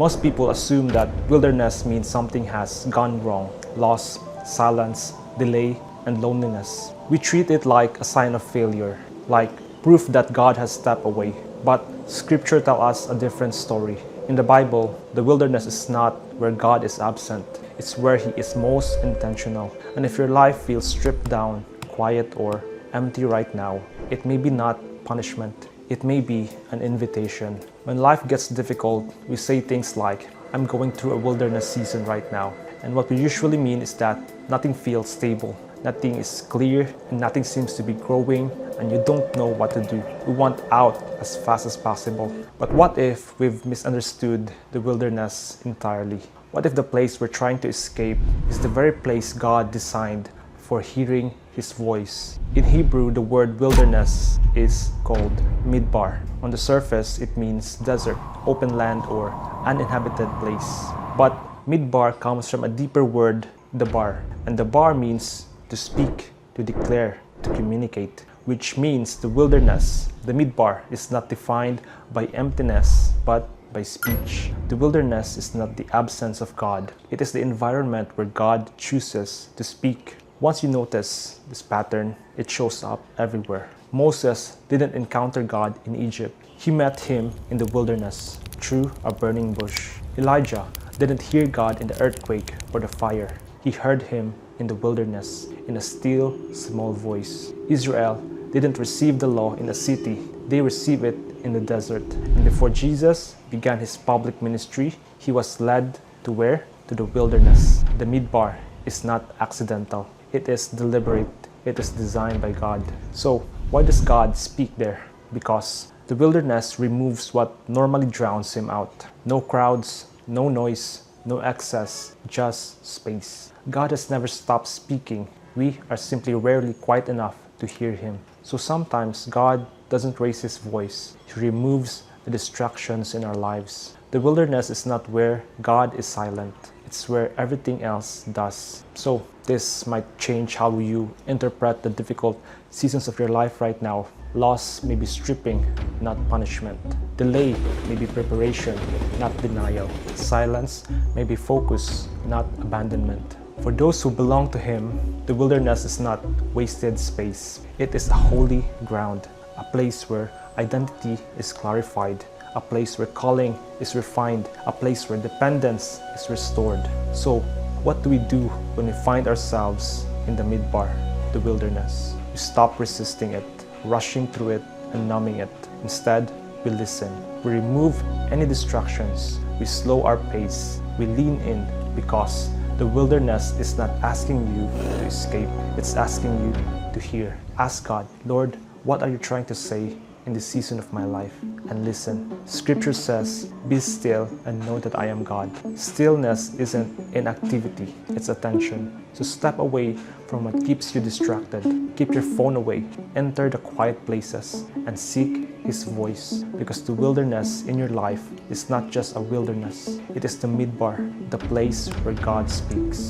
Most people assume that wilderness means something has gone wrong: loss, silence, delay, and loneliness. We treat it like a sign of failure, like proof that God has stepped away. But Scripture tells us a different story. In the Bible, the wilderness is not where God is absent. It's where He is most intentional. And if your life feels stripped down, quiet, or empty right now, it may be not punishment. It may be an invitation. When life gets difficult, we say things like, "I'm going through a wilderness season right now." And what we usually mean is that nothing feels stable, nothing is clear, and nothing seems to be growing, and you don't know what to do. We want out as fast as possible. But what if we've misunderstood the wilderness entirely? What if the place we're trying to escape is the very place God designed for hearing His voice? In Hebrew, the word wilderness is called Midbar. On the surface, it means desert, open land, or uninhabited place. But Midbar comes from a deeper word, dabar. And dabar means to speak, to declare, to communicate, which means the wilderness, the Midbar, is not defined by emptiness, but by speech. The wilderness is not the absence of God. It is the environment where God chooses to speak. Once you notice this pattern, it shows up everywhere. Moses didn't encounter God in Egypt. He met Him in the wilderness through a burning bush. Elijah didn't hear God in the earthquake or the fire. He heard Him in the wilderness, in a still, small voice. Israel didn't receive the law in a city. They received it in the desert. And before Jesus began His public ministry, He was led to where? To the wilderness. The Midbar is not accidental. It is deliberate. It is designed by God. So, why does God speak there? Because the wilderness removes what normally drowns Him out. No crowds, no noise, no excess, just space. God has never stopped speaking. We are simply rarely quiet enough to hear Him. So sometimes God doesn't raise His voice. He removes the distractions in our lives. The wilderness is not where God is silent. It's where everything else does. So this might change how you interpret the difficult seasons of your life right now. Loss may be stripping, not punishment. Delay may be preparation, not denial. Silence may be focus, not abandonment. For those who belong to Him, the wilderness is not wasted space. It is a holy ground, a place where identity is clarified, a place where calling is refined, a place where dependence is restored. So, what do we do when we find ourselves in the Midbar, the wilderness? We stop resisting it, rushing through it, and numbing it. Instead, we listen. We remove any distractions. We slow our pace. We lean in, because the wilderness is not asking you to escape. It's asking you to hear. Ask God, "Lord, what are you trying to say in this season of my life?" And listen. Scripture says, "Be still and know that I am God." Stillness isn't inactivity, it's attention. So step away from what keeps you distracted. Keep your phone away. Enter the quiet places and seek His voice. Because the wilderness in your life is not just a wilderness. It is the Midbar, the place where God speaks.